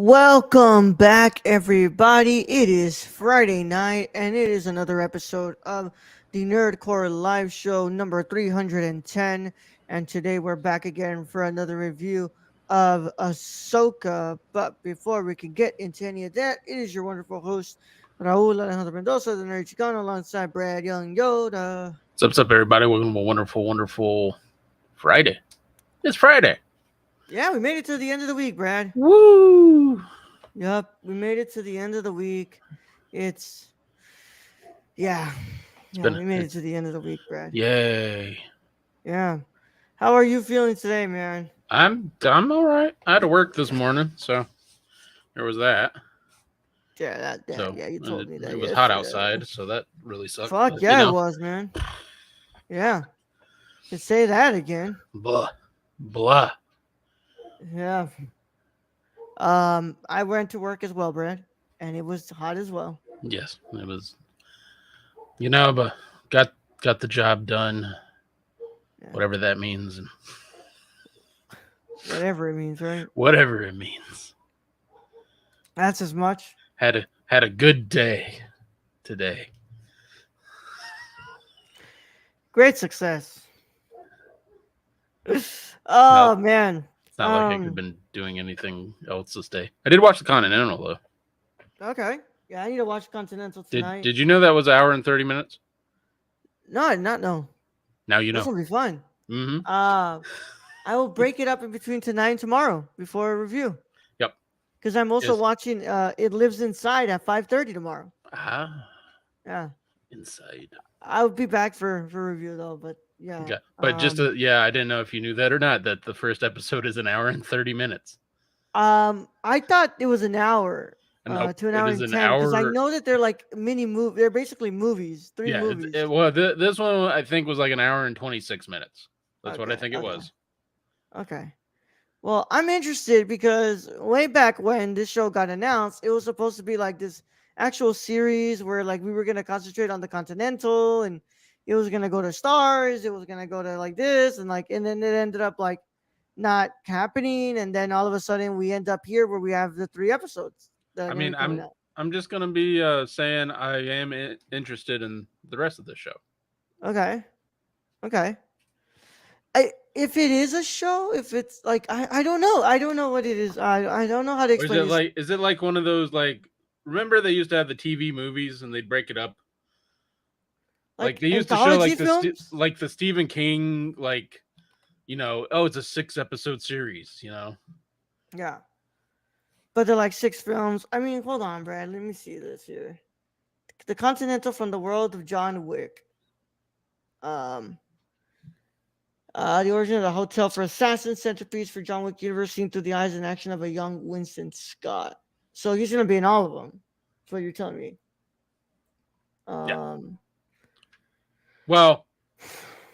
Welcome back, everybody. It is Friday night, and it is another episode of the Nerdcore Live Show number 310. And today we're back again for another review of Ahsoka. But before we can get into any of that, it is your wonderful host, Raul Alejandro Mendoza, the Nerd Chicano, alongside Brad Young Yoda. What's up, everybody? Welcome to a wonderful Friday. It's Friday. Yeah, we made it to the end of the week, Brad. Woo! Yep, we made it to the end of the week. It's Yeah. We made it to the end of the week, Brad. Yay! Yeah. How are you feeling today, man? I'm all right. I had to work this morning, so there was that. Yeah, you told me that. It was hot Yesterday. outside, so that really sucked. Fuck But, yeah, it was, man. Yeah. To say that again. blah. Yeah. I went to work as well, Brad, and it was hot as well. Yes, it was. But got the job done, Yeah. whatever that means, and Whatever it means, right? whatever it means. That's as much. Had a good day today. Great success. Oh No. man. It's not like I could have been doing anything else this day. I did watch the Continental though. Okay. Yeah, I need to watch Continental tonight. Did you know that was an hour and 30 minutes? No, I did not know. Now you know. This will be fun. Mm-hmm. I will break it up in between tonight and tomorrow before a review. Yep. Because I'm also watching It Lives Inside at 5:30 tomorrow. Yeah. Inside. I'll be back for review though, but yeah. Okay. But I didn't know if you knew that or not, that the first episode is an hour and 30 minutes. I thought it was an hour. Nope, to an hour and 10, because I know that they're like mini movie. They're basically movies, three movies. This one I think was like an hour and 26 minutes. That's what I think it was. Okay. Well, I'm interested because way back when this show got announced, it was supposed to be like this actual series where like we were gonna concentrate on the Continental, and it was gonna go to stars. It was gonna go to like this, and then it ended up like not happening, and then all of a sudden we end up here where we have the 3 episodes. I'm just gonna be saying I am interested in the rest of the show. Okay. If it is a show, if it's like I don't know. I don't know what it is. I don't know how to explain it. Is it like one of those, like, remember they used to have the TV movies and they'd break it up? Like they used to show like the Stephen King, like, it's a 6-episode series, Yeah. But they're like 6 films. I mean, hold on, Brad. Let me see this here. The Continental from the World of John Wick. The origin of the hotel for assassins, centerpiece for John Wick universe, seen through the eyes and action of a young Winston Scott. So he's gonna be in all of them. That's what you're telling me. Yeah. Well,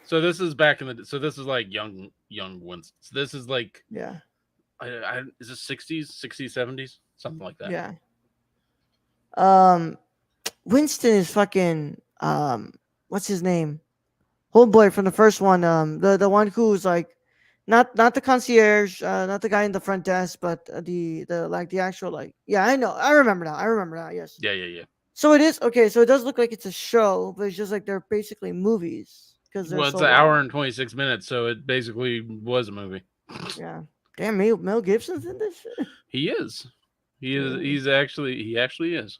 so this is back in the. So this is like young Winston. So this is like is it 60s, 70s, something like that. Yeah. Winston is fucking what's his name? Homeboy from the first one. The one who's like not the concierge, not the guy in the front desk, but the actual I know. I remember now. Yes. Yeah. So it is okay. So it does look like it's a show, but it's just like they're basically movies it's an hour and 26 minutes, so it basically was a movie. Yeah. Damn, Mel Gibson's in this shit. He is. He actually is.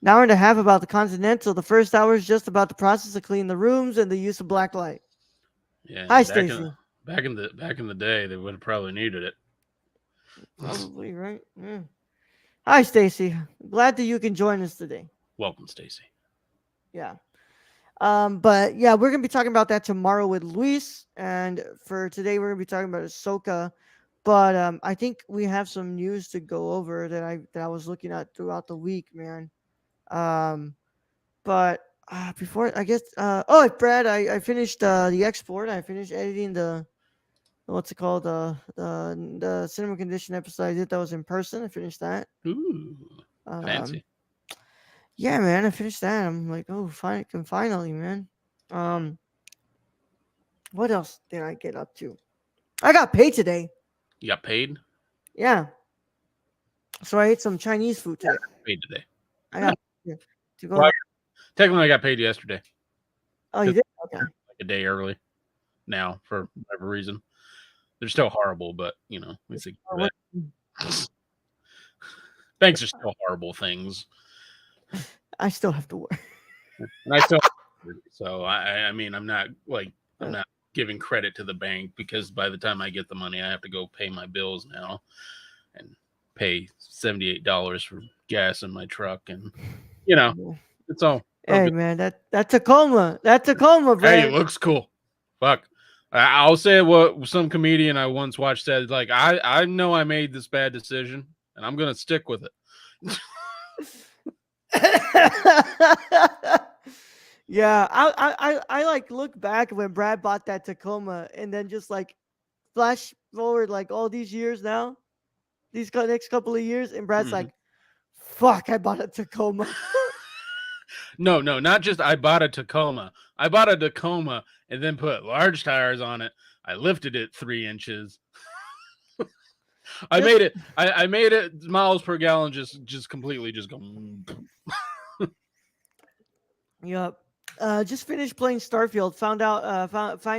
An hour and a half about the Continental. The first hour is just about the process of cleaning the rooms and the use of black light. Yeah. Hi, Stacy. Back in the day, they would have probably needed it. Probably, right? Yeah. Hi, Stacy. Glad that you can join us today. Welcome, Stacy. Yeah. But yeah, we're gonna be talking about that tomorrow with Luis, and for today we're gonna be talking about Ahsoka. But I think we have some news to go over that I was looking at throughout the week, man. But before I guess Brad, I finished the export. I finished editing the what's it called, the cinema condition episode I did that was in person. I finished that. Ooh, fancy. Yeah, man, I finished that. I'm like, oh, finally, man. What else did I get up to? I got paid today. You got paid? Yeah. So I ate some Chinese food Yeah, today. paid today. I got to go Well, to. technically, I got paid yesterday Oh, you because did? Okay. like a day early now for whatever reason. They're still horrible, but at least they Oh, give it. Banks are still horrible things, I still have to work. and I still. So I mean, I'm Uh, not giving credit to the bank because by the time I get the money, I have to go pay my bills now and pay $78 for gas in my truck, and you know, it's all Hey good. man, that's Tacoma. That's Tacoma, Hey, it Brad. looks cool. Fuck. I'll say what some comedian I once watched said. Like, I know I made this bad decision, and I'm gonna stick with it. Yeah, I like look back when Brad bought that Tacoma, and then just like flash forward like all these years now, these next couple of years, and Brad's Mhm. like, "Fuck, I bought a Tacoma." No, not just I bought a Tacoma. I bought a Tacoma and then put large tires on it. I lifted it 3 inches. I Just made it. I made it miles per gallon. Just completely just go. Yep. Just finished playing Starfield. Find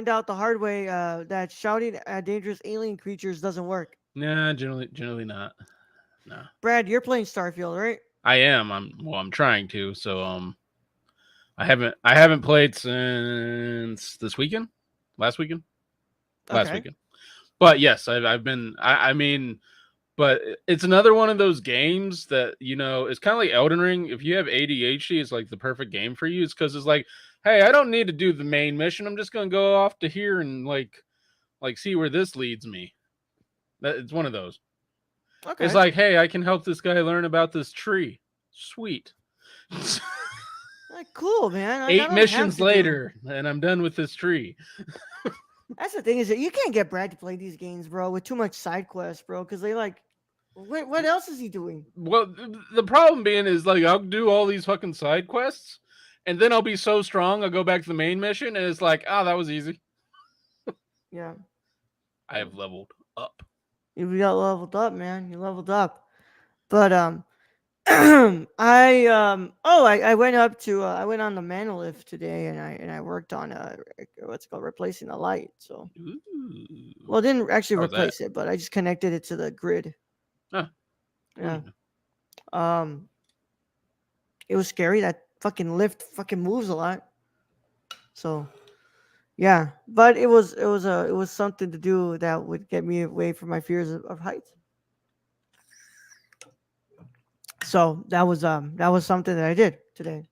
out the hard way that shouting at dangerous alien creatures doesn't work. Nah, generally not. No, Brad, you're playing Starfield, right? I am. I'm trying to. So I haven't played since this weekend, last weekend, last Okay. weekend. But yes, I've been. I mean, but it's another one of those games that it's kind of like Elden Ring. If you have ADHD, it's like the perfect game for you. It's because it's like, hey, I don't need to do the main mission. I'm just gonna go off to here and like see where this leads me. It's one of those. It's Okay. like, hey, I can help this guy learn about this tree. Sweet. Cool, man. Like I Eight don't have missions to do. later, and I'm done with this tree. That's the thing is that you can't get Brad to play these games, bro, with too much side quests, bro. Because they like, what else is he doing? Well, the problem being is like I'll do all these fucking side quests, and then I'll be so strong, I'll go back to the main mission, and it's like, that was easy. Yeah. I have leveled up. You got leveled up, man. You leveled up. But I went up to I went on the manolift today and I worked on what's it called replacing the light. So Ooh. well, I didn't actually How was that? replace it, but I just connected it to the grid. Huh. Yeah. Um, it was scary. That fucking lift fucking moves a lot. So yeah, but it was something to do that would get me away from my fears of heights. So that was something that I did today.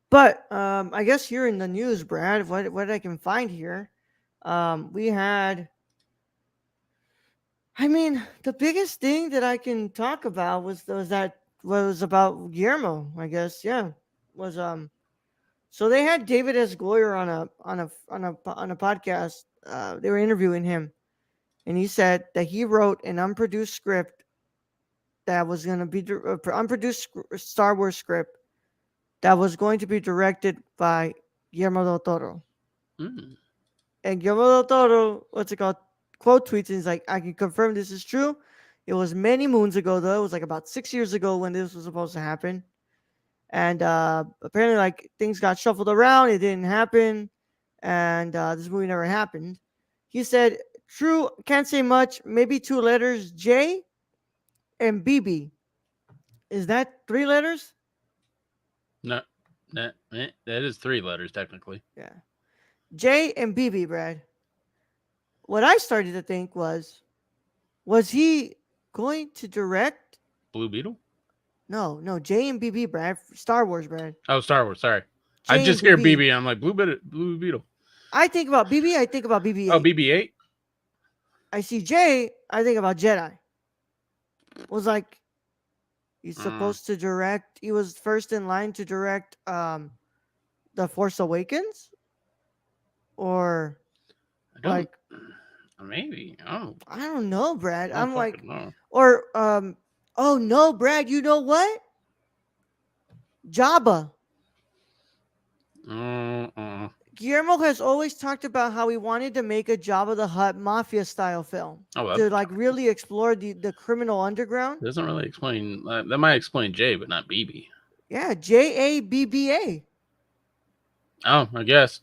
But I guess here in the news, Brad, what I can find here, we had. I mean, the biggest thing that I can talk about was about Guillermo. I guess, yeah, was So they had David S. Goyer on a podcast. They were interviewing him, and he said that he wrote an unproduced script that was going to be Star Wars script that was going to be directed by Guillermo del Toro. Mm. And Guillermo del Toro, what's it called? Quote tweets and he's like, I can confirm this is true. It was many moons ago, though. It was like about 6 years ago when this was supposed to happen. And apparently, like things got shuffled around. It didn't happen, and this movie never happened. He said, "True, can't say much. Maybe two letters, J and BB. Is that three letters? No, that is 3 letters technically. Yeah, J and BB, Brad. What I started to think was he going to direct? Blue Beetle. No, J and BB, Brad. Star Wars, Brad. Oh, Star Wars. Sorry, I J and just hear BB. BB. I'm like Blue Beetle. I think about BB. I think about Oh, BB-8. BB-8. I see J. I think about Jedi. Was like he's Mm, supposed to direct. He was first in line to direct The Force Awakens, or I don't. like Maybe. I don't know, Brad. I don't I'm fucking like, know. or oh no, Brad. You know what? Jabba. Uh-uh. Guillermo has always talked about how he wanted to make a Jabba the Hutt mafia style film to like really explore the criminal underground. Doesn't really explain. That might explain J, but not BB. Yeah, JABBA. Oh, I guess.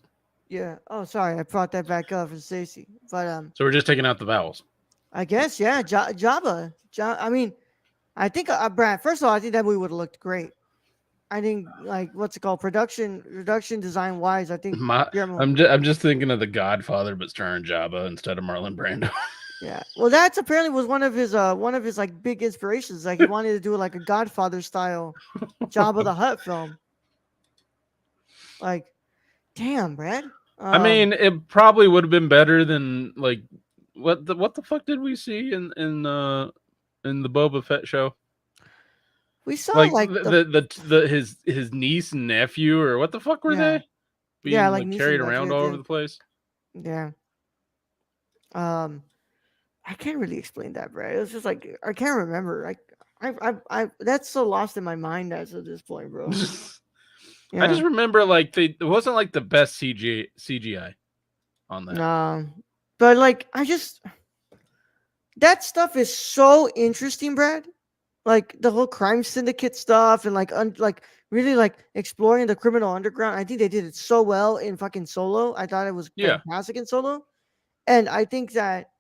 Yeah. Oh, sorry, I brought that back up for Stacy. But So we're just taking out the vowels. I guess yeah, Jabba. I mean, I think Brad. First of all, I think that movie would have looked great. I think like what's it called, production design wise. I think I'm just thinking of The Godfather, but starring Jabba instead of Marlon Brando. Yeah, well, that's apparently was one of his like big inspirations. Like he wanted to do like a Godfather style Jabba the Hutt film. Like, damn, Brad. I mean, it probably would have been better than like what the fuck did we see in the Boba Fett show? We saw like his niece and nephew, or what the fuck were they? Being, like carried around all over the place. Yeah. I can't really explain that, Brad. It was just like I can't remember. I that's so lost in my mind as of this point, bro. I just remember like it wasn't like the best CGI on that. No, but like that stuff is so interesting, Brad. Like the whole crime syndicate stuff and like really like exploring the criminal underground. I think they did it so well in fucking Solo. I thought it was fantastic in Solo, and I think that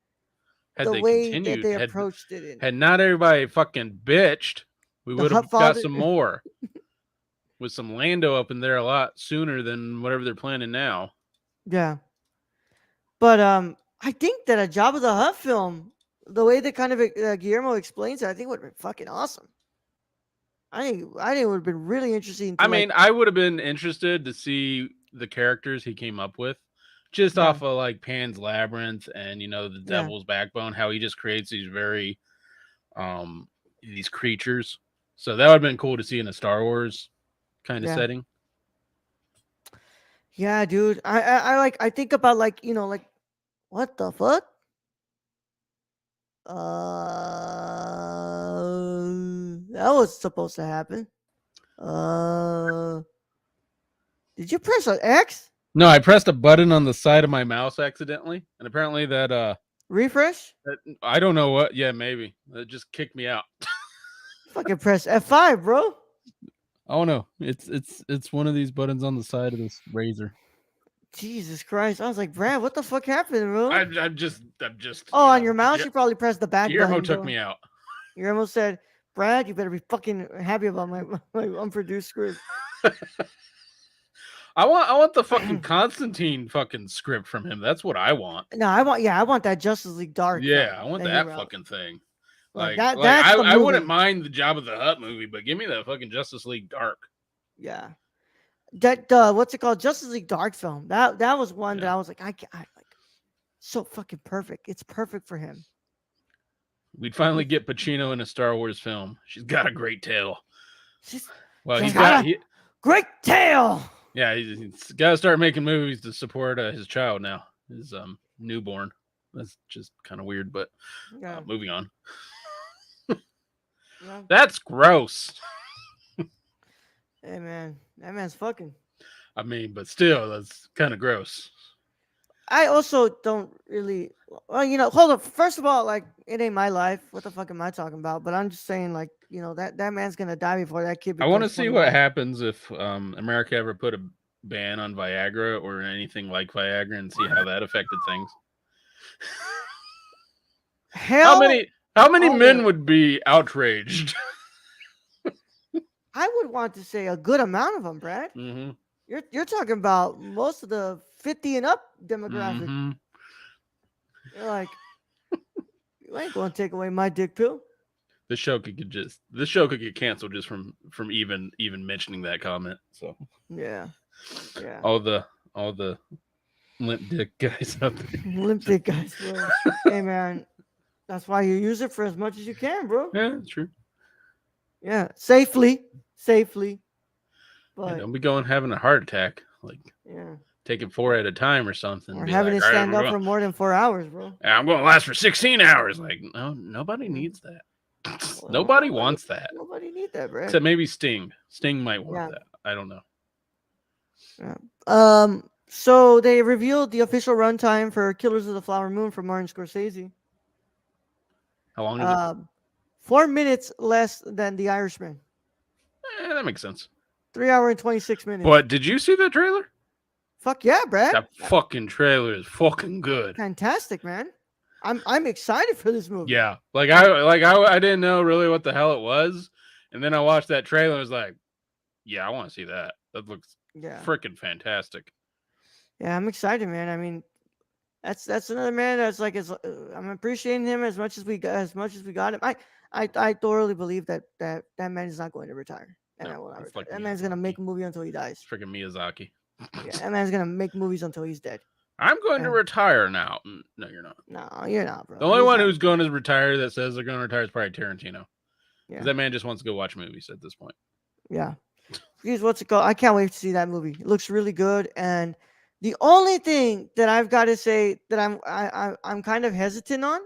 the way that they approached it, had not everybody fucking bitched, we would have got some more. With some Lando up in there a lot sooner than whatever they're planning now. Yeah. But I think that a Jabba the Hutt film, the way that kind of Guillermo explains it, I think would have been fucking awesome. I think it would have been really interesting. I mean, I would have been interested to see the characters he came up with, just off of like Pan's Labyrinth and the Devil's Backbone, how he just creates these very these creatures. So that would have been cool to see in a Star Wars kind of setting. Yeah, dude. I think about like what the fuck? That was supposed to happen. Did you press an X? No, I pressed a button on the side of my mouse accidentally, and apparently that refresh. I don't know what. Yeah, maybe it just kicked me out. Fucking press F5, bro. Oh no, it's one of these buttons on the side of this razor. Jesus Christ! I was like, Brad, what the fuck happened, bro? I'm just. Oh, on your mouse, you probably pressed the back Guillermo button. Took me out. Guillermo said, "Brad, you better be fucking happy about my unproduced script." I want the fucking Constantine fucking script from him. That's what I want. No, I want that Justice League Dark. Yeah, I want that fucking thing. Like that. I wouldn't mind the Jabba the Hutt movie, but give me that fucking Justice League Dark. Yeah, that what's it called? Justice League Dark film. That was one that I was like, I like, so fucking perfect. It's perfect for him. We'd finally get Pacino in a Star Wars film. She's got a great tail. He's got a great tail. Yeah, he's got to start making movies to support his child now, his newborn. That's just kind of weird, but moving on. That's gross. Hey man, that man's fucking. I mean, but still, that's kind of gross. I also don't really. Well, hold up. First of all, like it ain't my life. What the fuck am I talking about? But I'm just saying, like, that man's gonna die before that kid. I want to see what happens if America ever put a ban on Viagra or anything like Viagra and see how that affected things. How many men would be outraged? I would want to say a good amount of them, Brad. Mm-hmm. You're talking about most of the 50 and up demographic. Mm-hmm. You're like, you ain't gonna take away my dick pill. This show could get canceled just from even mentioning that comment. So yeah. All the limp dick guys out there. Limp dick guys, bro. Hey man, that's why you use it for as much as you can, bro. Yeah, that's true. Yeah, safely. But don't be having a heart attack, like taking 4 at a time or something. Or having to stand up for more than 4 hours, bro. I'm going to last for 16 hours. Like, no, nobody needs that. Well, nobody wants that. Nobody needs that, bro. Except maybe Sting. Sting might want that. I don't know. Yeah. So they revealed the official runtime for Killers of the Flower Moon from Martin Scorsese. How long is it? 4 minutes less than The Irishman. That makes sense. 3 hour and 26 minutes. But did you see that trailer? Fuck yeah, Brad. That fucking trailer is fucking good. Fantastic, man. I'm excited for this movie. Yeah, I didn't know really what the hell it was, and then I watched that trailer and was like, yeah, I want to see that. That looks freaking fantastic. Yeah, I'm excited, man. I mean, that's another man that's like I'm appreciating him as much as we got him. I thoroughly believe that man is not going to retire. And I will not retire. That man's gonna make a movie until he dies. Freaking Miyazaki. Yeah, that man's gonna make movies until he's dead. I'm going to retire now. No, you're not. No, you're not, bro. The only one who's going to retire that says they're going to retire is probably Tarantino. Yeah. That man just wants to go watch movies at this point. Yeah. Here's what's it called. I can't wait to see that movie. It looks really good. And the only thing that I've got to say that I'm kind of hesitant on,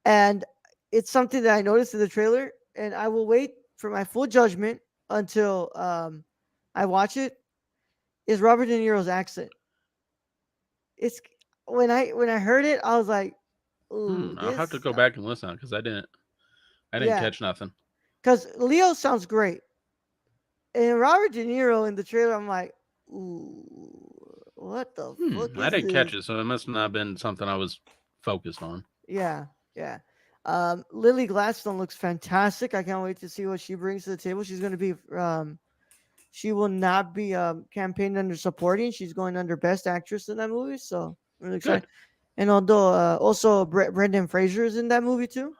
and it's something that I noticed in the trailer, and I will wait for my full judgment until I watch it, is Robert De Niro's accent. It's when I heard it, I was like, "Ooh." I'll have to go back and listen because I didn't catch nothing. Because Leo sounds great, and Robert De Niro in the trailer, I'm like, "Ooh, what the fuck?" I didn't catch it, so it must not have been something I was focused on. Yeah. Lily Gladstone looks fantastic. I can't wait to see what she brings to the table. She's going to be she will not be campaigned under supporting. She's going under best actress in that movie. So I'm really excited. Good. And although also Brendan Fraser is in that movie too.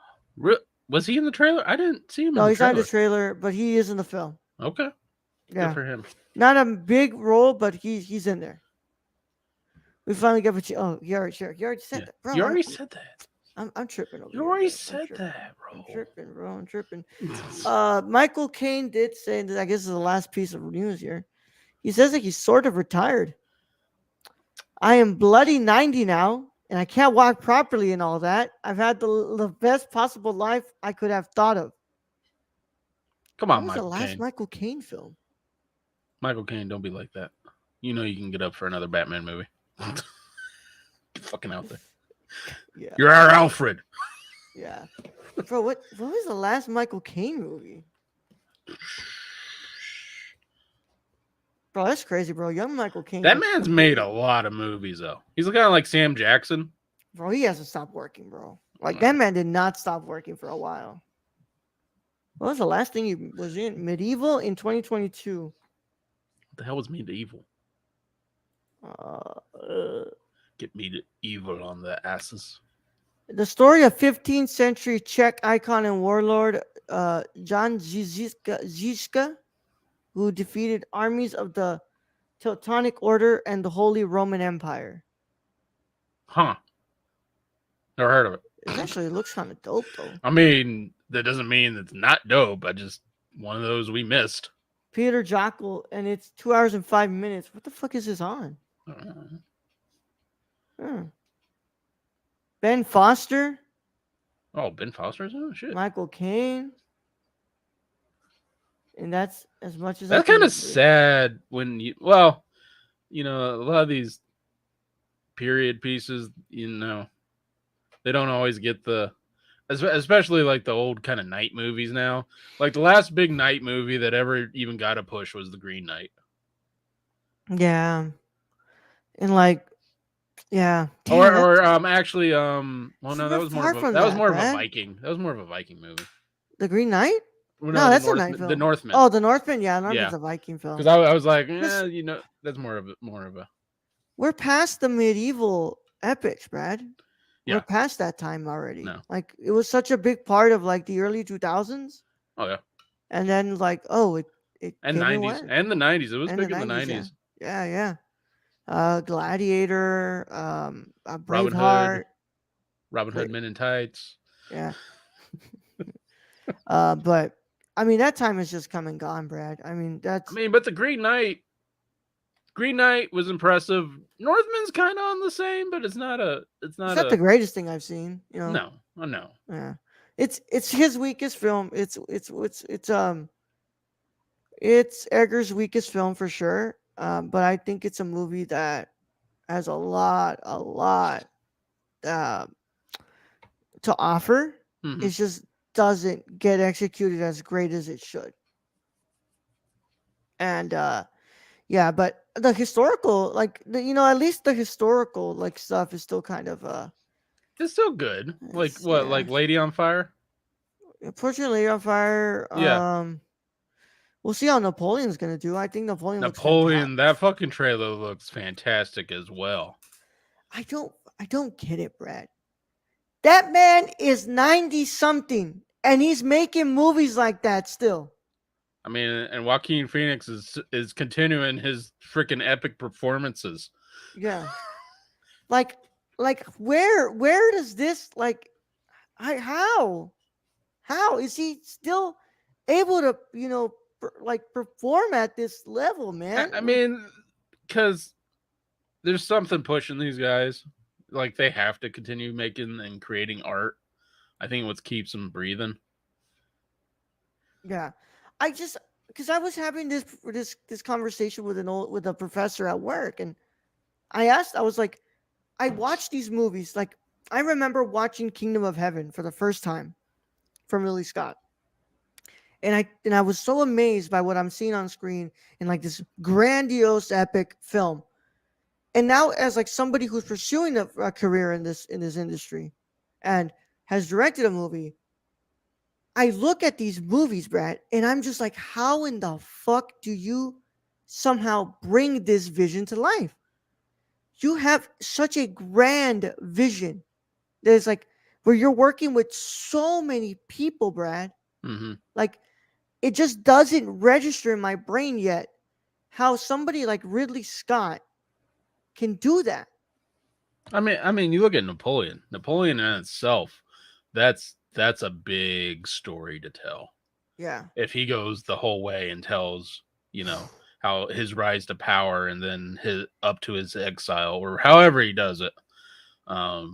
Was he in the trailer? I didn't see him. No, he's not in the trailer, but he is in the film. Okay. Yeah. Good for him. Not a big role, but he's in there. We finally got you. Oh, you already said that, bro. You already said that. I'm tripping over You already said that, bro. I'm tripping. Michael Caine did say that. I guess is the last piece of news here. He says that he's sort of retired. I am bloody 90 now, and I can't walk properly and all that. I've had the best possible life I could have thought of. Come on, Michael Caine. What was the last Michael Caine film? Michael Caine, don't be like that. You know you can get up for another Batman movie. Get fucking out there. Yeah. You're our Alfred. Yeah. Bro, what was the last Michael Caine movie? Bro, that's crazy, bro. Young Michael Caine. That man's made a lot of movies, though. He's kind of like Sam Jackson. Bro, he hasn't stopped working, bro. Like, that man did not stop working for a while. What was the last thing he was in? Medieval in 2022. What the hell was Medieval? Get me the evil on the asses. The story of 15th century Czech icon and warlord Jan Žižka, who defeated armies of the Teutonic Order and the Holy Roman Empire. Huh. Never heard of it. It actually looks kind of dope, though. I mean, that doesn't mean it's not dope. I just, one of those we missed. Peter Jockel, and it's 2 hours and 5 minutes. What the fuck is this on? Ben Foster. Oh, Ben Foster's? Oh, shit. Michael Caine. And that's as much as that's kind of sad when you, well, you know, a lot of these period pieces, you know, they don't always get the, especially like the old kind of night movies now. Like the last big night movie that ever even got a push was The Green Knight. Yeah. And like, yeah. Damn, or actually, well, no, that was more of a Viking. That was more of a Viking movie. The Green Knight? No, that's a night film. The Northman. Oh, The Northman. Yeah, Northman's a Viking film. Because I was like, you know, that's more of a. We're past the medieval epics, Brad. Yeah. We're past that time already. No. Like it was such a big part of like the early 2000s. Oh yeah. And then like it and 90s and the 90s. It was big in the 90s. Yeah. Gladiator, Braveheart, Robin Hood Men in Tights. Yeah. But I mean that time is just come and gone, Brad. I mean but the Green Knight was impressive. Northman's kind of on the same, but it's not the greatest thing I've seen. You know. No, I know. Yeah, it's his weakest film. It's Eggers' weakest film for sure. But I think it's a movie that has a lot uh, to offer. Mm-hmm. It just doesn't get executed as great as it should. And yeah, but the historical, like at least the historical like stuff is still kind of It's still good. Like it's, what? Like Lady on Fire? unfortunately on fire. Yeah. We'll see how Napoleon's gonna do. I think Napoleon looks fantastic. Napoleon. That fucking trailer looks fantastic as well. I don't get it, Brad. That man is 90 something and he's making movies like that still. I mean, and Joaquin Phoenix is continuing his freaking epic performances. Yeah. Like where does this like how is he still able to, like perform at this level, man? I mean, because there's something pushing these guys. Like they have to continue making and creating art. I think what keeps them breathing. Yeah. I just because I was having this conversation with a professor at work, and I was like, I watched these movies. Like, I remember watching Kingdom of Heaven for the first time from Ridley Scott. And I was so amazed by what I'm seeing on screen in like this grandiose epic film. And now as like somebody who's pursuing a career in this industry and has directed a movie, I look at these movies, Brad, and I'm just like, how in the fuck do you somehow bring this vision to life? You have such a grand vision. There's like where you're working with so many people, Brad. Mm-hmm. Like it just doesn't register in my brain yet how somebody like Ridley Scott can do that. I mean, you look at Napoleon. Napoleon in itself, that's a big story to tell. Yeah. If he goes the whole way and tells, you know, how his rise to power and then his up to his exile or however he does it. Yeah.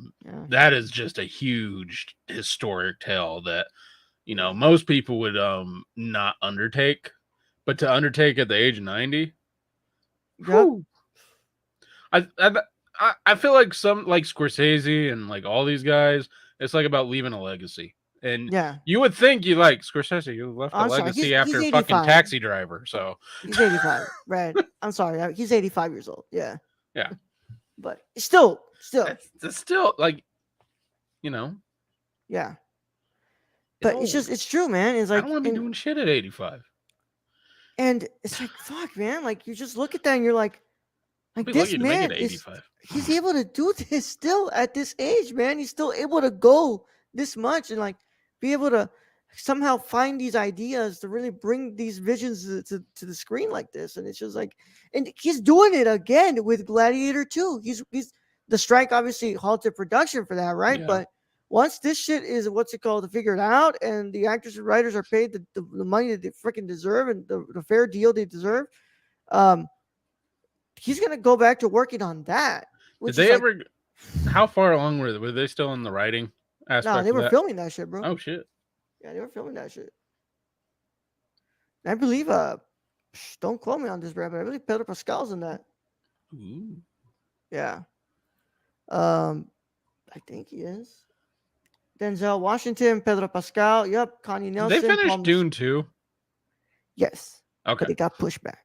That is just a huge historic tale that most people would not undertake, but to undertake at the age of 90, Yep. I, I feel like some like Scorsese and like all these guys, it's like about leaving a legacy. And Yeah. you would think you like Scorsese, you left Oh, a I'm sorry. legacy He's after fucking 85. Taxi Driver. So He's 85. Right. I'm sorry. He's 85 years old. Yeah. yeah, But still. that's still like you know, Yeah. But it's true, man. It's I like don't want to be doing shit at 85. and it's like fuck, man. Like you just look at that and you're like I'll be this lucky to make it man to is 85. he's able to do this still at this age, man. He's still able to go this much and like be able to somehow find these ideas to really bring these visions to the screen like this. And it's just like, and he's doing it again with Gladiator 2. He's the strike obviously halted production for that, right? Yeah. But once this shit is what's it called to figure it out, and the actors and writers are paid the money that they freaking deserve and the fair deal they deserve, um, he's gonna go back to working on that. Did Which they is like, ever? How far along were they? Were they still in the writing no, aspect they of were that? filming that shit, bro. Oh shit! Yeah, they were filming that shit. And I believe, don't quote me on this, bro, but I believe Pedro Pascal's in that. Ooh. Yeah. I think he is. Denzel Washington, Pedro Pascal. Yep, Connie Did Nelson. they finished Dune 2? Yes. Okay. But it got pushed back.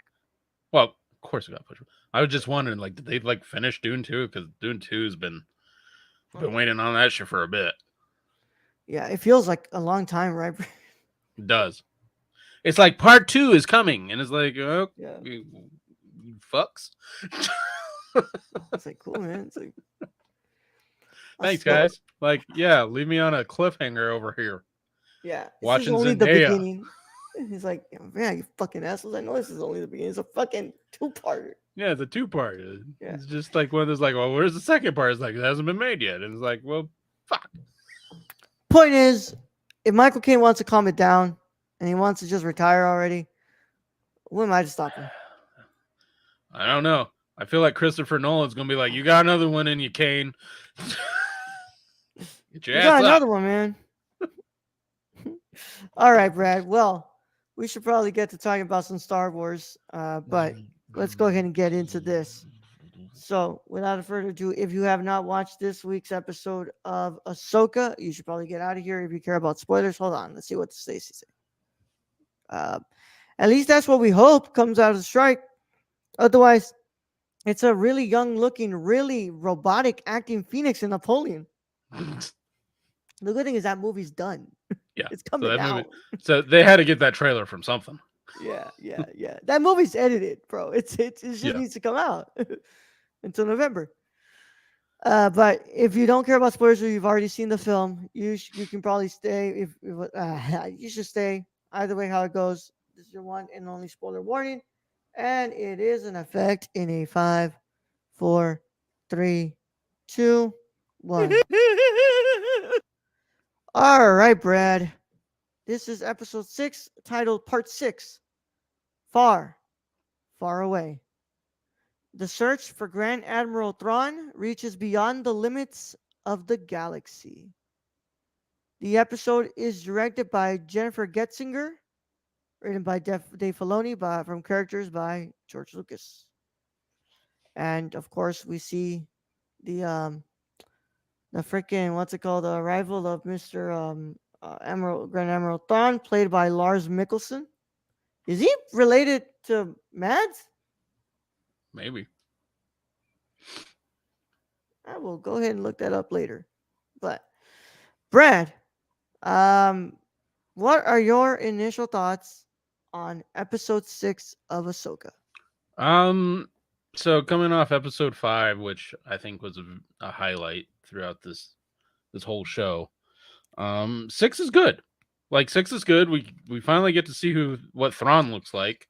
Well, of course it got pushed. I was just wondering, like, did they like finish Dune 2? Because Dune 2 has been waiting on that shit for a bit. Yeah, it feels like a long time, right? It does. It's like part 2 is coming, and it's like, oh, Yeah. you fucks. It's like cool, man. It's like Thanks, guys. Like, yeah, leave me on a cliffhanger over here. Yeah, watching this is only Zendaya. the beginning. He's like, man, you fucking assholes. I know this is only the beginning. It's a fucking 2-parter. Yeah, it's a 2-part. Yeah. It's just like one of those, like, well, where's the second part? It's like, it hasn't been made yet. And it's like, well, fuck. Point is, if Michael Caine wants to calm it down and he wants to just retire already, who am I to stop him? I don't know. I feel like Christopher Nolan's going to be like, you got another one in you, Caine. Get your ass got up. another one, man. All right, Brad. Well, we should probably get to talking about some Star Wars. But let's go ahead and get into this. So, without further ado, if you have not watched this week's episode of Ahsoka, you should probably get out of here. If you care about spoilers, hold on. Let's see what Stacy said. Uh, at least that's what we hope comes out of the strike. Otherwise, it's a really young looking, really robotic acting Phoenix and Napoleon. The good thing is that movie's done. Yeah, it's coming out. So they had to get that trailer from something. Yeah. That movie's edited, bro. It just needs to come out until November. But if you don't care about spoilers or you've already seen the film, you can probably stay. If you should stay. Either way, how it goes. This is your one and only spoiler warning, and it is in effect in a 5, 4, 3, 2, 1. All right, Brad. This is episode 6, titled Part 6. Far, far away. The search for Grand Admiral Thrawn reaches beyond the limits of the galaxy. The episode is directed by Jennifer Getzinger, written by Dave Filoni, from characters by George Lucas. And of course, we see the freaking, what's it called, the arrival of Mr. Grand Admiral Thrawn, played by Lars Mikkelsen. Is he related to Mads? Maybe. I will go ahead and look that up later. But Brad, what are your initial thoughts on episode 6 of Ahsoka? So coming off episode 5, which I think was a highlight throughout this whole show. 6 is good. Like 6 is good. We finally get to see what Thrawn looks like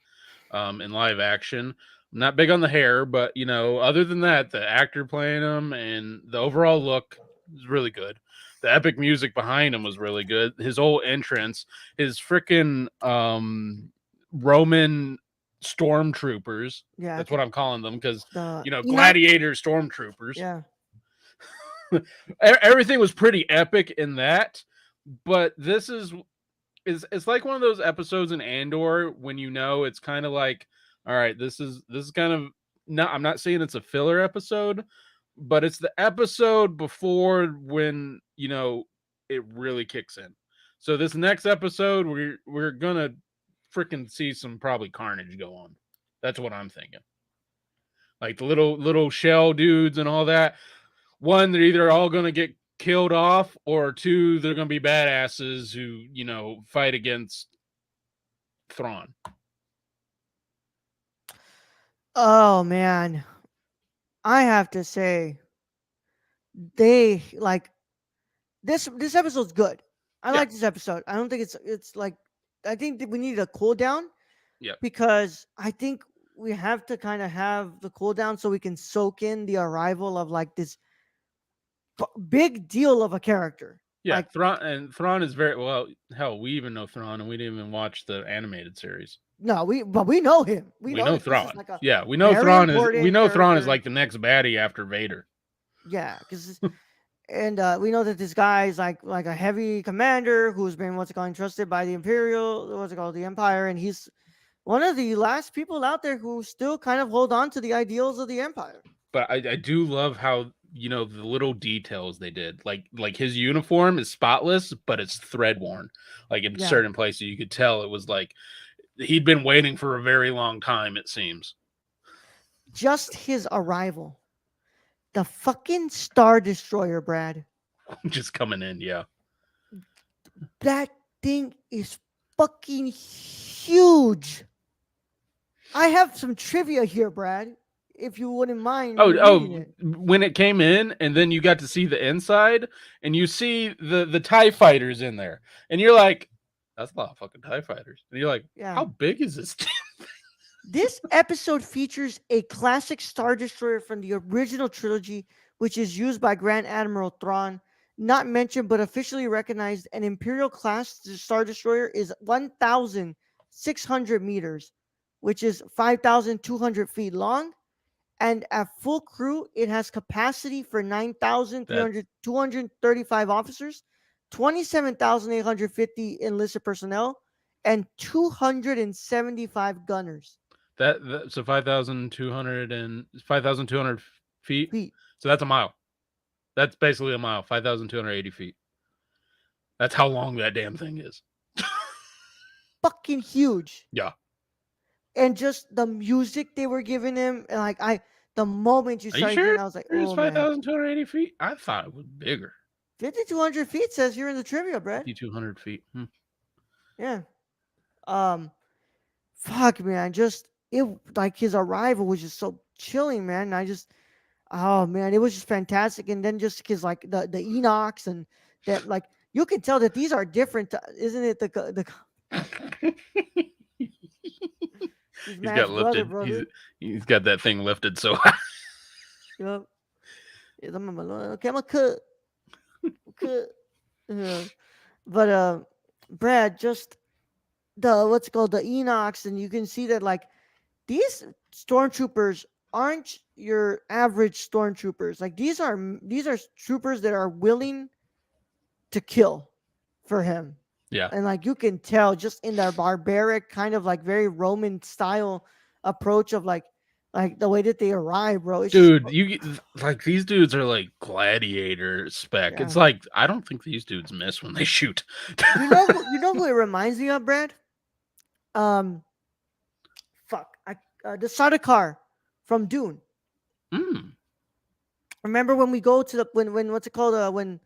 in live action. I'm not big on the hair, but other than that, the actor playing him and the overall look is really good. The epic music behind him was really good. His whole entrance, his freaking Roman stormtroopers. Yeah, that's what I'm calling them because Enoch, gladiator stormtroopers. Yeah. Everything was pretty epic in that, but this is it's like one of those episodes in Andor when it's kind of like, all right, this is kind of I'm not saying it's a filler episode, but it's the episode before when it really kicks in. So this next episode we're gonna freaking see some probably carnage go on. That's what I'm thinking. Like the little shell dudes and all that. One, they're either all gonna get killed off, or 2, they're gonna be badasses who fight against Thrawn. Oh man, I have to say, they this episode's good. I like this episode. I don't think it's like, I think that we need a cool down. Yeah. Because I think we have to kind of have the cooldown so we can soak in the arrival of like this big deal of a character. Yeah, like, Thrawn is very well. Hell, we even know Thrawn, and we didn't even watch the animated series. No, but we know him. We know Thrawn. Like we know Thrawn is Thrawn is like the next baddie after Vader. Yeah, because and we know that this guy is like a heavy commander who's been entrusted by the the Empire, and he's one of the last people out there who still kind of hold on to the ideals of the Empire. But I do love how the little details they did. Like his uniform is spotless, but it's thread worn. Like in certain places, you could tell it was like he'd been waiting for a very long time. It seems. Just his arrival, the fucking Star Destroyer, Brad, just coming in. Yeah, that thing is fucking huge. I have some trivia here, Brad, if you wouldn't mind. When it came in, and then you got to see the inside, and you see the TIE fighters in there, and you're like, that's a lot of fucking TIE fighters. And you're like, how big is this? This episode features a classic Star Destroyer from the original trilogy, which is used by Grand Admiral Thrawn. Not mentioned, but officially recognized, an Imperial class Star Destroyer is 1,600 meters, which is 5,200 feet long. And at full crew, it has capacity for 9,235 officers, 27,850 enlisted personnel, and 275 gunners. So 5,200 feet. Feet. So that's a mile. That's basically a mile. 5,280 feet. That's how long that damn thing is. Fucking huge. Yeah. And just the music they were giving him, and the moment you Are you started sure hearing, I was like, it was oh man. 5,280 feet? I thought it was bigger. 5,200 feet says here in the trivia, Brad. 5,200 feet. Yeah. Fuck, man. Just it like his arrival was just so chilling, man. Oh man, it was just fantastic. And then just because like the Enochs and that, like you can tell that these are different, isn't it? His He's got man's brother, lifted. brother. He's got that thing lifted so high. Yep. Okay, I'm a cut. Cut. Yeah. But Brad, just the what's it called, the Enochs, and you can see that like these stormtroopers aren't your average stormtroopers. Like these are troopers that are willing to kill for him. Yeah. And like you can tell just in their barbaric kind of like very Roman style approach of like the way that they arrive, bro. It's Dude, just, you like these dudes are like gladiator spec. yeah. It's like I don't think these dudes miss when they shoot. You know who it reminds me of, Brad? Um, fuck, the Sardaukar from Dune. Mm. Remember when we go to the when what's it called? When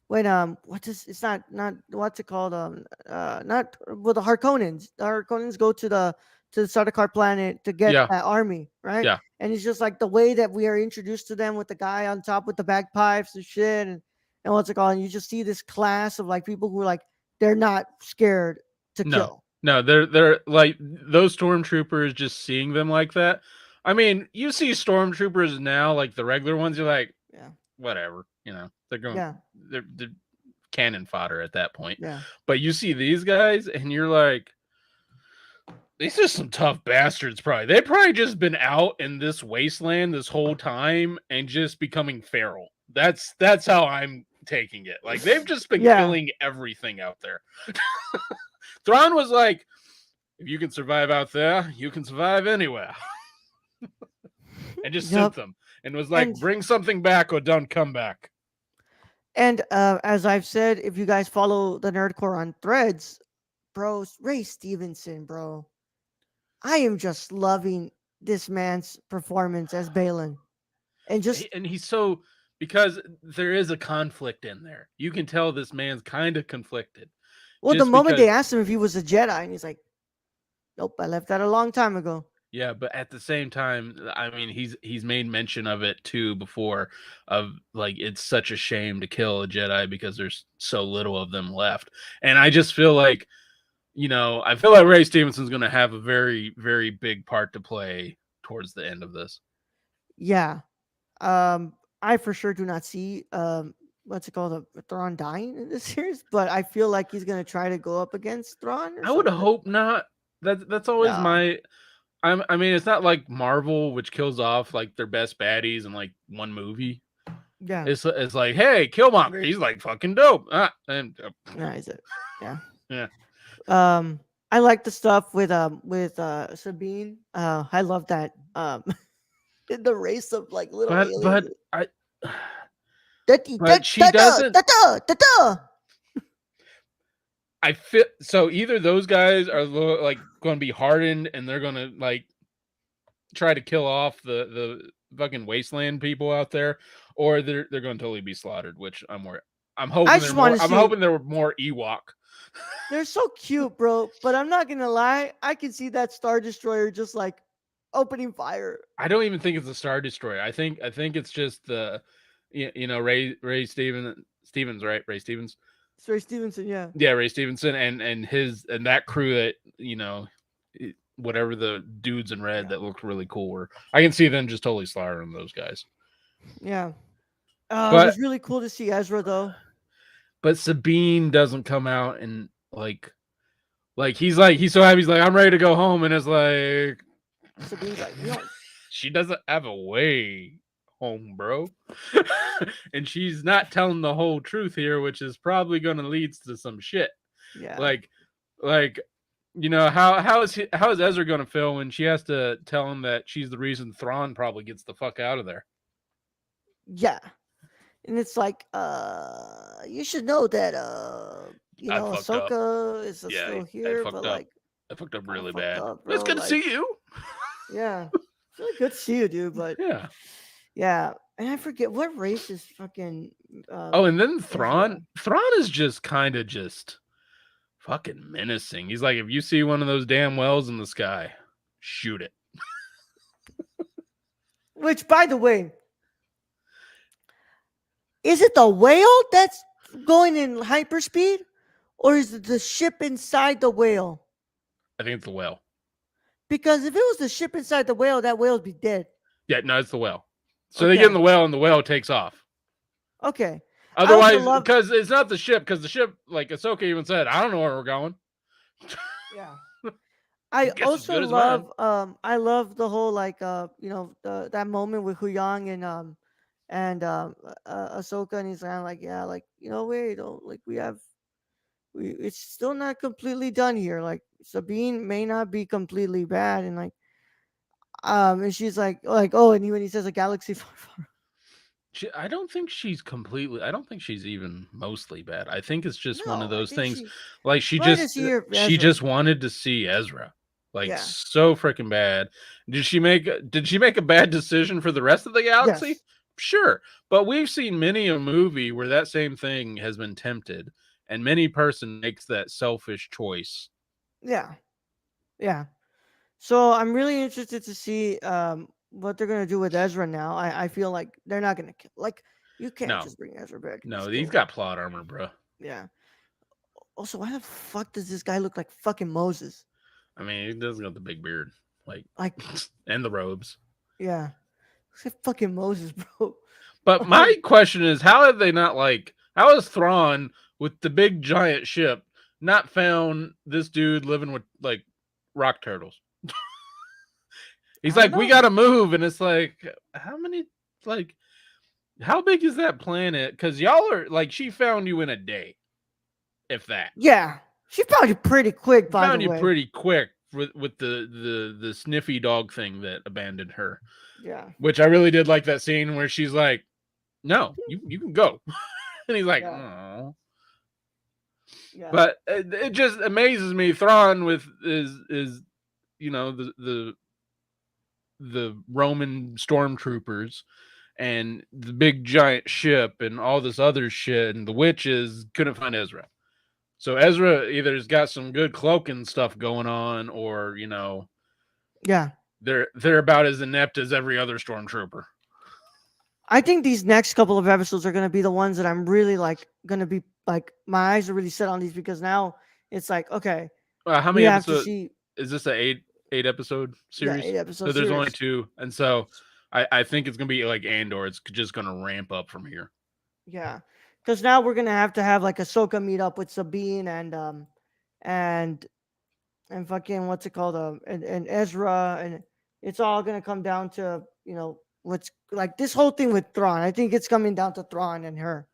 what's this? It's not what's it called? Not well, the Harkonnens. The Harkonnens go to the Sardaukar planet to get Yeah. that army, right? Yeah. And it's just like the way that we are introduced to them with the guy on top with the bagpipes and shit, and what's it called? And you just see this class of like people who are like they're not scared to kill. No, they're like those stormtroopers. Just seeing them like that. I mean, you see stormtroopers now, like the regular ones. You're like, Yeah, whatever. You know, they're going. yeah, They're cannon fodder at that point. yeah. But you see these guys, and you're like, these are some tough bastards. Probably they probably just been out in this wasteland this whole time and just becoming feral. That's how I'm taking it. Like they've just been killing everything out there. Thrawn was like, if you can survive out there, you can survive anywhere. And just sent them and was like, bring something back or don't come back. And as I've said, if you guys follow the Nerdcore on Threads, bro, Ray Stevenson, bro, I am just loving this man's performance as Balin, and he's so, because there is a conflict in there. You can tell this man's kind of conflicted. Well, the moment they asked him if he was a Jedi, and he's like, "Nope, I left that a long time ago." Yeah, but at the same time, I mean, he's made mention of it too before, of like it's such a shame to kill a Jedi because there's so little of them left, and I just feel like, you know, I feel like Ray Stevenson's going to have a very, very big part to play towards the end of this. Yeah, I for sure do not see what's it called, Thrawn dying in this series, but I feel like he's going to try to go up against Thrawn. I would hope not. That's always my. I mean, it's not like Marvel, which kills off like their best baddies in like one movie. Yeah, it's like, hey, Killmonger, he's like fucking dope. Is it? Yeah, yeah. I like the stuff with Sabine. I love that. In the race of like little aliens. But she doesn't. I feel so either those guys are like going to be hardened and they're going to like try to kill off the fucking wasteland people out there, or they're going to totally be slaughtered, which I'm hoping I'm hoping there were more Ewok. They're so cute, bro, but I'm not going to lie, I can see that Star Destroyer just like opening fire. I don't even think it's a Star Destroyer. I think it's just the Ray Stevens, right? Ray Stevens. Ray Stevenson, yeah. Yeah, Ray Stevenson and his and that crew that, you know, whatever the dudes in red that looked really cool were. I can see them just totally slaughtering those guys. Yeah. It was really cool to see Ezra though. But Sabine doesn't come out and like he's so happy, he's like, I'm ready to go home, and it's like Sabine's like, she doesn't have a way home, bro. And she's not telling the whole truth here, which is probably going to lead to some shit. Yeah. Like how is Ezra going to feel when she has to tell him that she's the reason Thrawn probably gets the fuck out of there? Yeah. And it's like, you should know that, I fucked up. Ahsoka is Yeah, still I here, fucked but up. like, I fucked up kind of really fucked bad. up, But it's bro. good to Like, see you. yeah, it's really good to see you, dude. But Yeah. yeah, and I forget what race is fucking Oh, and then Ezra. Thrawn is just kind of just fucking menacing. He's like, if you see one of those damn wells in the sky, shoot it. Which, by the way, is it the whale that's going in hyperspeed, or is it the ship inside the whale? I think it's the whale. Because if it was the ship inside the whale, that whale would be dead. Yeah, no, it's the whale. So they get in Okay. the whale and the whale takes off. Okay. I also Otherwise, love. because it's not the ship, because the ship, like Ahsoka even said, I don't know where we're going. Yeah. I Guess as also good as mine. love I love the whole like that moment with Huyang and Ahsoka, and he's kind of like, yeah, like, wait, don't, like, we it's still not completely done here, like Sabine may not be completely bad, and like, and she's like, oh, and when he says a galaxy far, far. I don't think she's completely. I don't think she's even mostly bad. I think it's just one of No, I those think things. she Like wanted to see her she Ezra. just wanted to see Ezra, like Yeah. so freaking bad. Did she make a bad decision for the rest of the galaxy? Yes. Sure, but we've seen many a movie where that same thing has been tempted, and many person makes that selfish choice. Yeah. Yeah. So I'm really interested to see what they're gonna do with Ezra now. I feel like they're not gonna kill, like, you can't No, just bring Ezra back and no, just he's kill him. got plot armor, bro. Yeah. Also, why the fuck does this guy look like fucking Moses? I mean, he does got the big beard, like, Like, and the robes. yeah, looks like fucking Moses, bro. But my question is, how have they not, like, how has Thrawn with the big giant ship not found this dude living with like rock turtles? He's I don't like, we know. gotta move, and it's like, how many, like, how big is that planet? Because y'all are like, she found you in a day, if that. Yeah, she found you pretty quick, She by the found you way. pretty quick with the sniffy dog thing that abandoned her. Yeah. Which I really did like that scene where she's like, "No, you can go," and he's like, Yeah. "Oh." Yeah. But it just amazes me. Thrawn with is the Roman stormtroopers and the big giant ship and all this other shit, and the witches couldn't find Ezra. So Ezra either has got some good cloaking stuff going on, or Yeah. they're about as inept as every other stormtrooper. I think these next couple of episodes are gonna be the ones that I'm really like gonna be like, my eyes are really set on these, because now it's like, okay, How we many have to episodes see. is this? A eight episode Yeah, series? 8 episode So there's only series. two, and so I think it's gonna be like Andor. It's just gonna ramp up from here. Yeah, because now we're gonna have to have like Ahsoka meet up with Sabine and and fucking what's it called, and Ezra, and it's all gonna come down to, what's like this whole thing with Thrawn. I think it's coming down to Thrawn and her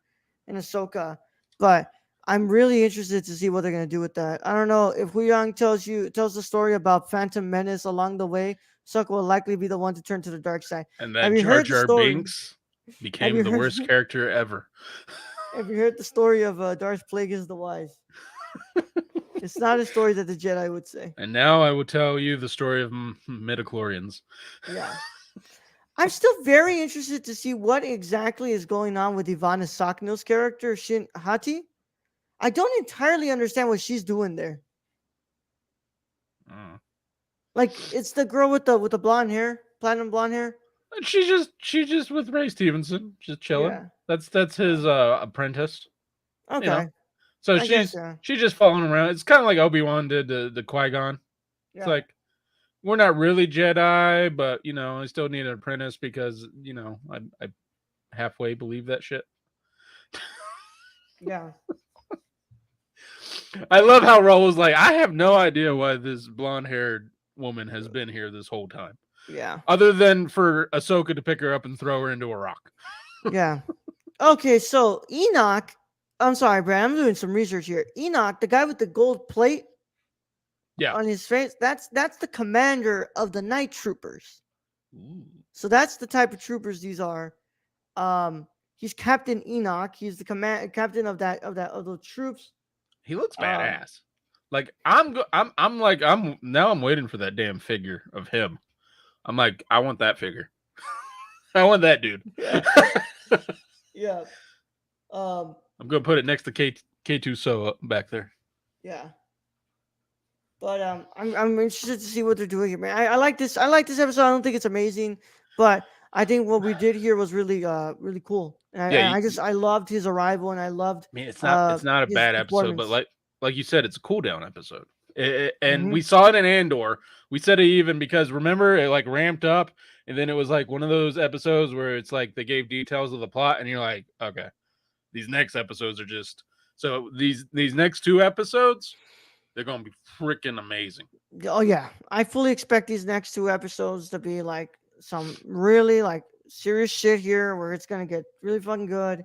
and Ahsoka, but I'm really interested to see what they're gonna do with that. I don't know if Hu Yang tells the story about Phantom Menace along the way. Ahsoka will likely be the one to turn to the dark side. And Have that you Jar heard the Jar story? Binks Have became you the heard? worst character ever. Have you heard the story of Darth Plagueis the Wise? It's not a story that the Jedi would say. And now I will tell you the story of midichlorians. Yeah. I'm still very interested to see what exactly is going on with Ivana Sakno's character, Shin Hati. I don't entirely understand what she's doing there. Mm. Like, it's the girl with the blonde hair, platinum blonde hair. She's just with Ray Stevenson, just chilling. Yeah. That's his apprentice. Okay. So I guess, yeah. she's just following around. It's kind of like Obi-Wan did to Qui-Gon. It's Yeah. like, we're not really Jedi, but I still need an apprentice because I halfway believe that shit. Yeah. I love how Raul was like, I have no idea why this blonde-haired woman has been here this whole time. Yeah. Other than for Ahsoka to pick her up and throw her into a rock. Yeah. Okay, so Enoch, I'm sorry, Brad, I'm doing some research here. Enoch, the guy with the gold plate, Yeah. on his face. That's the commander of the night troopers. Ooh. So that's the type of troopers these are. Um, he's Captain Enoch. He's the captain of those troops. He looks Um, badass. Like I'm waiting for that damn figure of him. I'm like, I want that figure. I want that dude. yeah, yeah. Um, I'm gonna put it next to K2 So back there. yeah. But I'm interested to see what they're doing here, man. I like this. I like this episode. I don't think it's amazing, but I think what we did here was really cool. And Yeah, I loved his arrival, and I loved I mean, it's not a his bad episode, but performance. like you said, it's a cool down episode. And Hmm. we saw it in Andor. We said it even because remember it like ramped up, and then it was like one of those episodes where it's like they gave details of the plot, and you're like, okay, these next episodes are just so these next two episodes, they're gonna be freaking amazing. Oh yeah, I fully expect these next two episodes to be like some really like serious shit here, where it's gonna get really fucking good.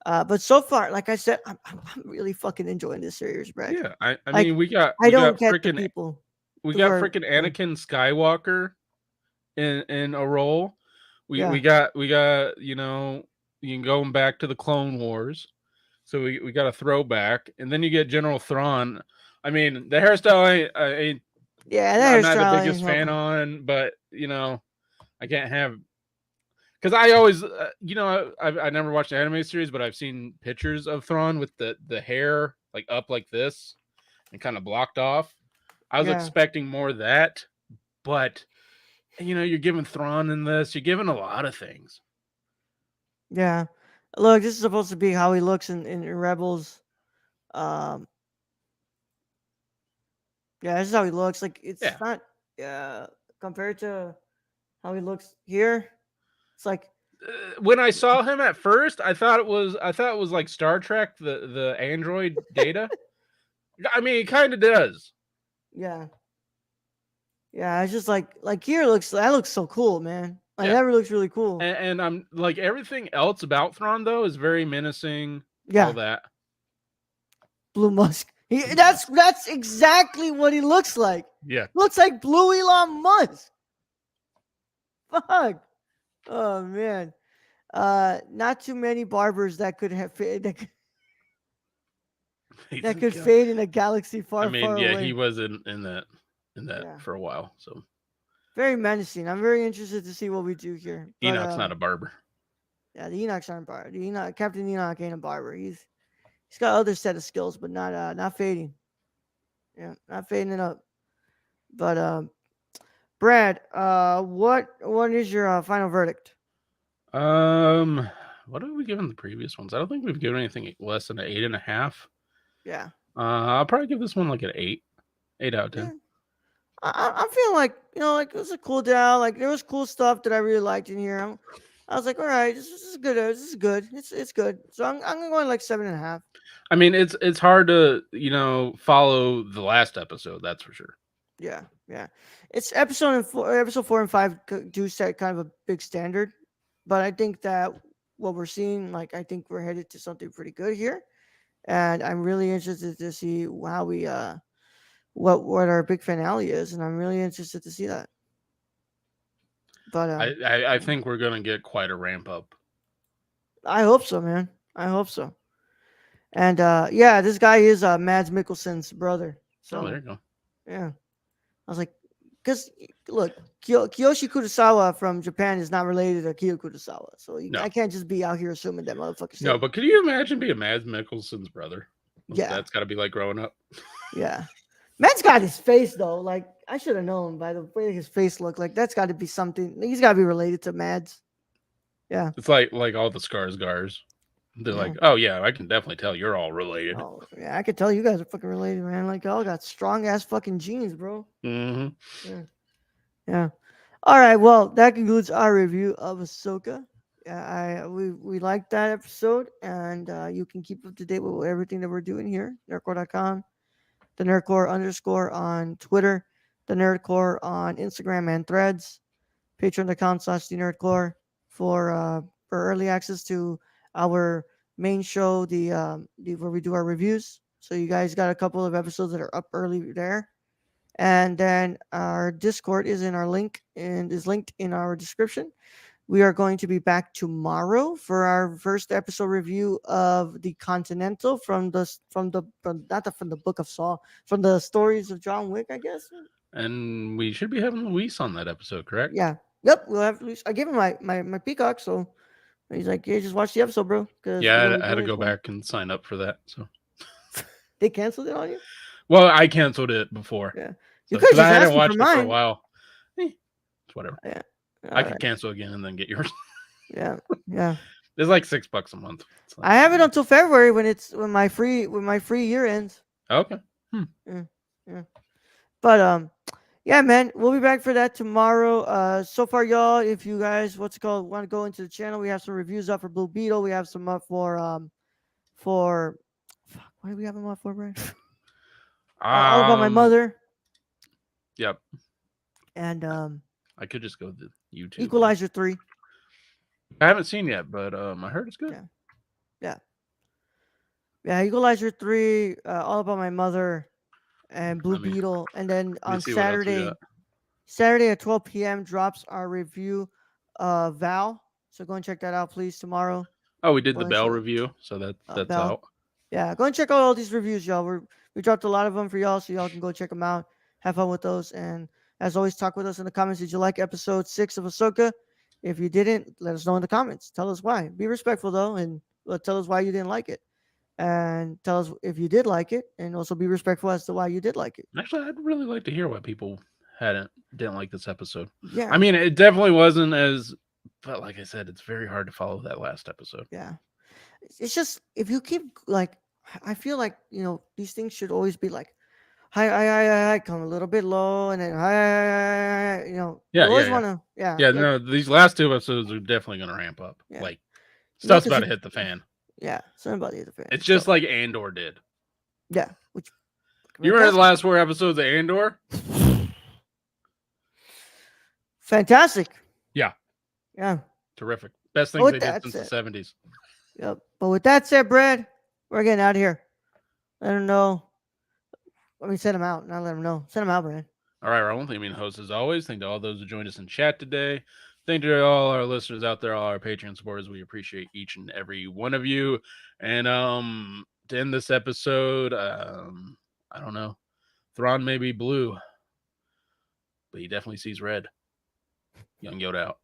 But so far, like I said, I'm really fucking enjoying this series, Brad. Yeah, I Like mean I don't get the people we who got are freaking Anakin Skywalker in a role. yeah. We got you can go back to the Clone Wars, so we got a throwback, and then you get General Thrawn. I mean, the hairstyle Yeah, I'm that not the hairstyle ain't biggest fan helping. on, but I can't have because I always I never watched the anime series, but I've seen pictures of Thrawn with the hair like up like this and kind of blocked off. I was Yeah, expecting more of that, but you're giving Thrawn in this. You're giving a lot of things. yeah. Look, this is supposed to be how he looks in Rebels. Um, yeah, this is how he looks. Like it's Yeah. not compared to how he looks here. It's like When I saw him at first, I thought it was like Star Trek, the android Data. I mean, it kind of does. yeah, yeah. It's just like here looks that looks so cool, man. Like Yeah, that looks really cool. and I'm like everything else about Thrawn though is very menacing. All Yeah, that. Blue Musk. Blue That's Musk. that's exactly what he looks like. Yeah. Looks like Blue Elon Musk. Fuck. Oh man. Not too many barbers that could have that could fade in a galaxy I far, mean, far yeah, he away. was in that Yeah, for a while. So very menacing. I'm very interested to see what we do here. But Enoch's not a barber. yeah, the Enoch's aren't barber. The Enoch, Captain Enoch ain't a barber. He's got other set of skills, but not fading. Yeah, not fading it up. But Brad, what is your final verdict? Um, what have we given the previous ones? I don't think we've given anything less than an 8.5. Yeah, I'll probably give this one like an 8 out of 10. yeah. I'm feeling like like it was a cool down. Like there was cool stuff that I really liked in here. I was like, all right, this is good. This is good. It's good. So I'm going like 7.5. I mean, it's hard to follow the last episode. That's for sure. Yeah, yeah. It's episode 4 and 5 do set kind of a big standard, but I think that what we're seeing, like I think we're headed to something pretty good here, and I'm really interested to see how we what our big finale is, and I'm really interested to see that. But I think we're gonna get quite a ramp up. I hope so, man. I hope so. And yeah, this guy is Mads Mikkelsen's brother. Oh, there So you go. yeah, I was like, because look, Kiyoshi Kurosawa from Japan is not related to Akira Kurosawa, so No, I can't just be out here assuming that motherfucker's no, him. but could you imagine being Mads Mikkelsen's brother? Yeah, That's got to be like growing up. yeah. Matt's got his face though. Like I should have known by the way his face looked. Like that's got to be something. He's got to be related to Mads. Yeah, It's like all the Skarsgårds. They're yeah. like, oh yeah, I can definitely tell you're all related. Oh yeah, I could tell you guys are fucking related, man. Like y'all got strong ass fucking genes, bro. Mm-hmm. Yeah, yeah. All right, well that concludes our review of Ahsoka. Yeah, we liked that episode, and you can keep up to date with everything that we're doing here. Nerdcore.com, the Nerdcore underscore on Twitter, the Nerdcore on Instagram and Threads, Patreon.com/the Nerdcore for early access to our main show, the where we do our reviews. So you guys got a couple of episodes that are up early there. And then our Discord is in our link and is linked in our description. We are going to be back tomorrow for our first episode review of the Continental from the Book of Saul, from the stories of John Wick, I guess. And we should be having Luis on that episode, correct? Yeah. Yep. We'll have Luis. I gave him my peacock, so he's like, "Yeah, just watch the episode, bro." Because yeah, I had to go back and sign up for that. So they canceled it on you. Well, I canceled it before. Yeah. So, You could just I hadn't ask me watched for it for a mine. while. It's whatever. Yeah. I could cancel again and then get yours. Yeah. Yeah. It's like $6 a month. Like, I have it until February when my free year ends. Okay. Yeah. But yeah, man, we'll be back for that tomorrow. So far, y'all, if you guys want to go into the channel, we have some reviews up for Blue Beetle. We have some up for fuck, what do we have them up for, Brian? All About My Mother. Yep. And I could just go to YouTube. Equalizer 3. I haven't seen yet, but I heard it's good. Yeah, Equalizer 3, All About My Mother, and Blue Beetle. And then on Saturday at 12 p.m. drops our review of Val. So go and check that out, please, tomorrow. Oh, we did the Bell review, so that's Bell. out. Yeah, go and check out all these reviews, y'all. We dropped a lot of them for y'all, so y'all can go check them out. Have fun with those. And as always, talk with us in the comments. Did you like episode 6 of Ahsoka? If you didn't, let us know in the comments. Tell us why. Be respectful, though, and tell us why you didn't like it. And tell us if you did like it, and also be respectful as to why you did like it. Actually, I'd really like to hear why people didn't like this episode. Yeah. I mean, it definitely wasn't but like I said, it's very hard to follow that last episode. Yeah. It's just, if you keep, like, I feel like, these things should always be like, high, come a little bit low, and then high, Yeah, you always want to, Yeah, like, no, these last 2 episodes are definitely going to ramp up. Yeah. Like, stuff's about to hit the fan. Yeah, something about to hit the fan. It's just like Andor did. Yeah. You remember the last 4 episodes of Andor? Fantastic. Yeah. Yeah. Terrific. Best things they did since the 70s. Yep. But with that said, Brad, we're getting out of here. Let them know. Let me send them out. Not let them know. Send them out, Brad. All right, Raul. Thank you, host, as always. Thank to all those who joined us in chat today. Thank to all our listeners out there, all our Patreon supporters. We appreciate each and every one of you. And to end this episode, I don't know. Thrawn may be blue, but he definitely sees red. Young Yoda out.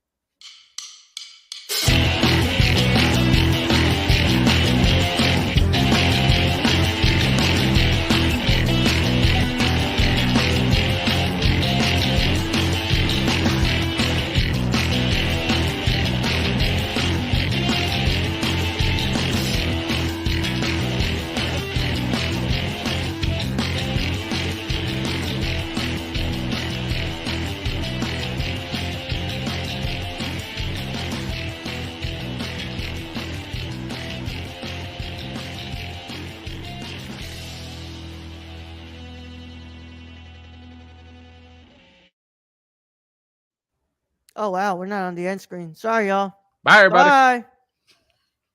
Oh, wow. We're not on the end screen. Sorry, y'all. Bye, everybody. Bye.